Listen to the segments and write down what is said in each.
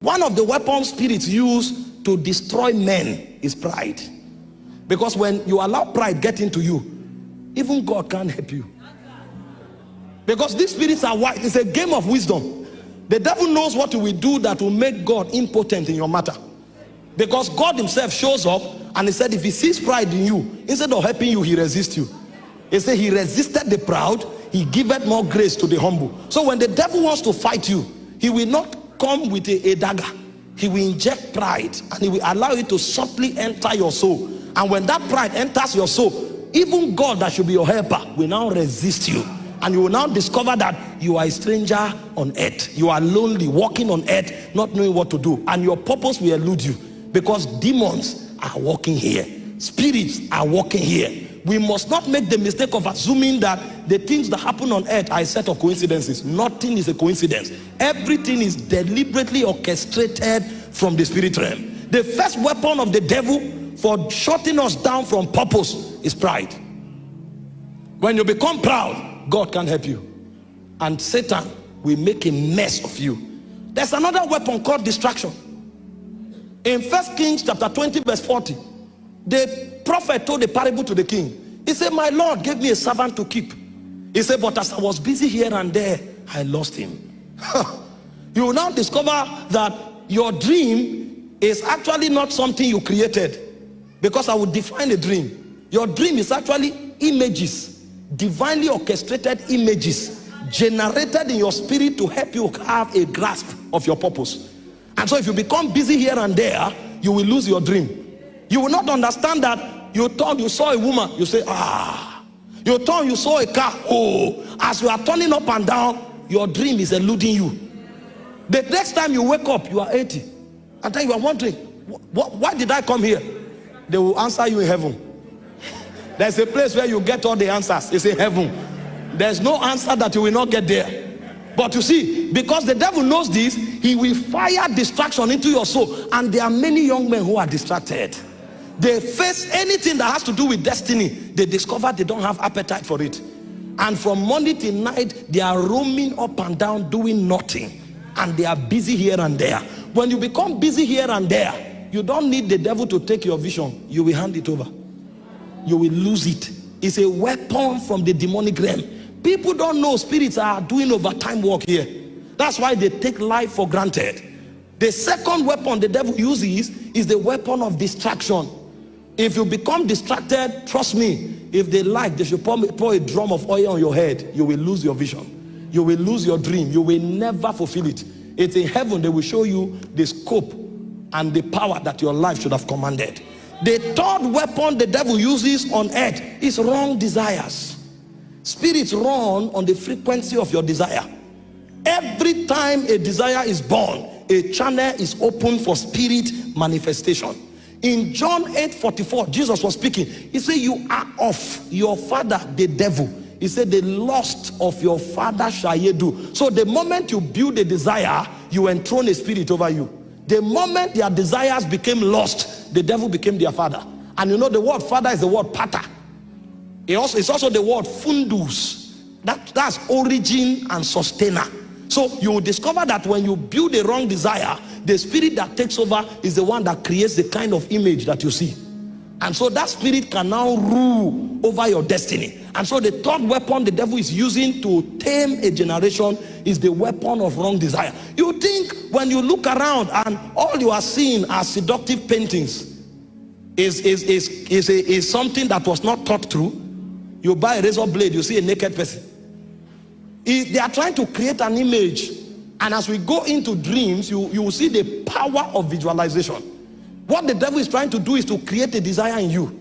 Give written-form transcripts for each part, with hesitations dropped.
One of the weapons spirits use to destroy men is pride. Because when you allow pride get into you, even God can't help you. Because these spirits are wise. It's a game of wisdom. The devil knows what he will do that will make God impotent in your matter. Because God himself shows up and he said if he sees pride in you, instead of helping you, he resists you. He said he resisted the proud, he giveth more grace to the humble. So when the devil wants to fight you, he will not come with a dagger. He will inject pride and he will allow it to subtly enter your soul. And when that pride enters your soul, even God that should be your helper will now resist you. And you will now discover that you are a stranger on earth. You are lonely, walking on earth, not knowing what to do. And your purpose will elude you. Because demons are walking here. Spirits are walking here. We must not make the mistake of assuming that the things that happen on earth are a set of coincidences. Nothing is a coincidence. Everything is deliberately orchestrated from the spirit realm. The first weapon of the devil for shutting us down from purpose is pride. When you become proud, God can help you. And Satan will make a mess of you. There's another weapon called distraction. In 1 Kings chapter 20 verse 40, the prophet told a parable to the king. He said, my Lord gave me a servant to keep. He said, but as I was busy here and there, I lost him. You will now discover that your dream is actually not something you created. Because I will define a dream. Your dream is actually images. Divinely orchestrated images generated in your spirit to help you have a grasp of your purpose. And so if you become busy here and there, you will lose your dream. You will not understand that you thought you saw a woman, you say, ah. You thought you saw a car, oh. As you are turning up and down, your dream is eluding you. The next time you wake up, you are 80. And then you are wondering, why did I come here? They will answer you in heaven. There's a place where you get all the answers. It's in heaven. There's no answer that you will not get there. But you see, because the devil knows this, he will fire distraction into your soul. And there are many young men who are distracted. They face anything that has to do with destiny. They discover they don't have appetite for it. And from morning till night, they are roaming up and down doing nothing. And they are busy here and there. When you become busy here and there, you don't need the devil to take your vision. You will hand it over. You will lose it. It's a weapon from the demonic realm. People don't know spirits are doing overtime work here. That's why they take life for granted. The second weapon the devil uses is the weapon of distraction. If you become distracted, trust me, if they like, they should pour a drum of oil on your head. You will lose your vision. You will lose your dream. You will never fulfill it. It's in heaven they will show you the scope and the power that your life should have commanded. The third weapon the devil uses on earth is wrong desires. Spirits run on the frequency of your desire. Every time a desire is born, a channel is open for spirit manifestation. In John 8:44, Jesus was speaking. He said, you are of your father, the devil. He said, the lust of your father shall ye do. So the moment you build a desire, you enthrone a spirit over you. The moment their desires became lost, the devil became their father. And you know the word father is the word pater. It's also the word fundus. That's origin and sustainer. So you will discover that when you build a wrong desire, the spirit that takes over is the one that creates the kind of image that you see. And so that spirit can now rule over your destiny. And so the third weapon the devil is using to tame a generation is the weapon of wrong desire. You think when you look around and all you are seeing are seductive paintings is something that was not thought through. You buy a razor blade, you see a naked person. They are trying to create an image. And as we go into dreams, you will see the power of visualization. What the devil is trying to do is to create a desire in you.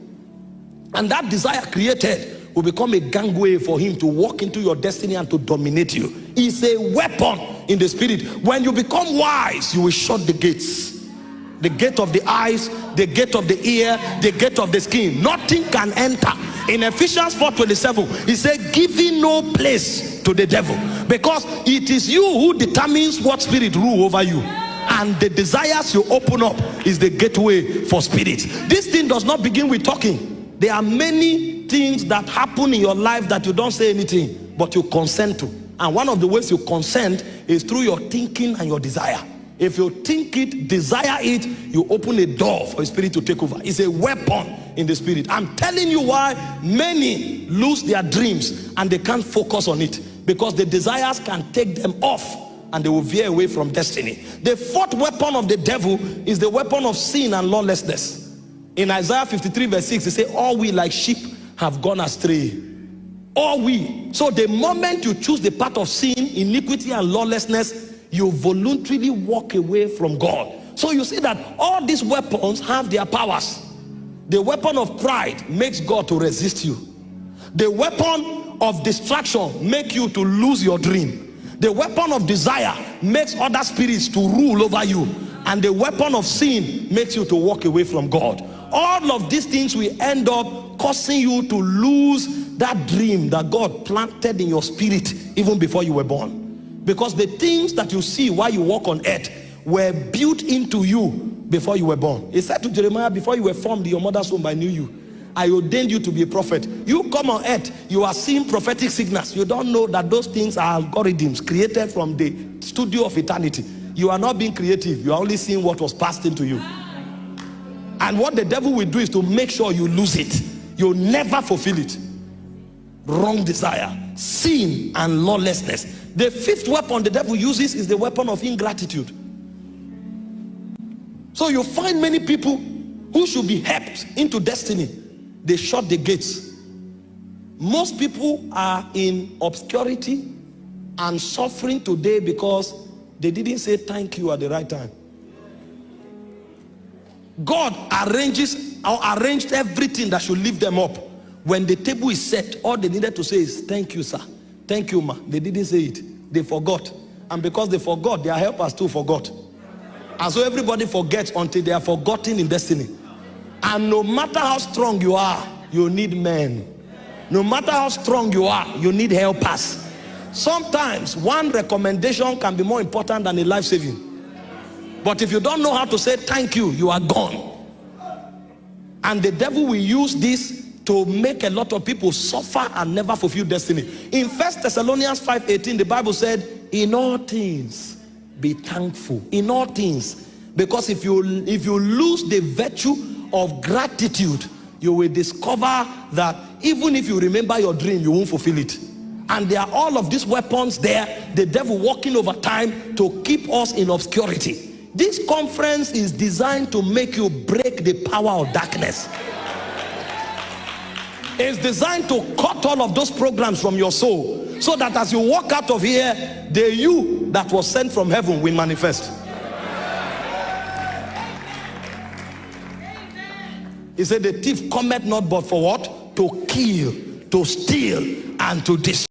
And that desire created will become a gangway for him to walk into your destiny and to dominate you. It's a weapon in the spirit. When you become wise, you will shut the gates. The gate of the eyes, the gate of the ear, the gate of the skin. Nothing can enter. In Ephesians 4:27, he said, giving no place to the devil. Because it is you who determines what spirit rule over you. And the desires you open up is the gateway for spirits. This thing does not begin with talking. There are many things that happen in your life that you don't say anything, but you consent to. And one of the ways you consent is through your thinking and your desire. If you think it, desire it, you open a door for a spirit to take over. It's a weapon in the spirit. I'm telling you why many lose their dreams and they can't focus on it, because the desires can take them off and they will veer away from destiny. The fourth weapon of the devil is the weapon of sin and lawlessness. In Isaiah 53 verse 6, it says, all we like sheep have gone astray. All we. So the moment you choose the path of sin, iniquity and lawlessness, you voluntarily walk away from God. So you see that all these weapons have their powers. The weapon of pride makes God to resist you. The weapon of distraction makes you to lose your dream. The weapon of desire makes other spirits to rule over you. And the weapon of sin makes you to walk away from God. All of these things will end up causing you to lose that dream that God planted in your spirit even before you were born. Because the things that you see while you walk on earth were built into you before you were born. He said to Jeremiah, before you were formed in your mother's womb, I knew you. I ordained you to be a prophet. You come on earth, you are seeing prophetic signals. You don't know that those things are algorithms created from the studio of eternity. You are not being creative. You are only seeing what was passed into you. And what the devil will do is to make sure you lose it. You'll never fulfill it. Wrong desire, sin and lawlessness. The fifth weapon the devil uses is the weapon of ingratitude. So you find many people who should be helped into destiny, they shut the gates. Most people are in obscurity and suffering today because they didn't say thank you at the right time. God arranged everything that should lift them up. When the table is set, all they needed to say is thank you, sir, thank you, ma. They didn't say it. They forgot. And because they forgot, their helpers too forgot. And so everybody forgets until they are forgotten in destiny. And no matter how strong you are, you need men. No matter how strong you are, you need helpers. Sometimes one recommendation can be more important than a life saving. But if you don't know how to say thank you, you are gone. And the devil will use this to make a lot of people suffer and never fulfill destiny. In 1 Thessalonians 5:18, the Bible said, in all things be thankful. In all things. Because if you lose the virtue of gratitude, you will discover that even if you remember your dream, you won't fulfill it. And there are all of these weapons there, the devil working over time to keep us in obscurity. This conference is designed to make you break the power of darkness. It's designed to cut all of those programs from your soul, so that as you walk out of here, the you that was sent from heaven will manifest. He said the thief cometh not but for what? To kill, to steal, and to destroy.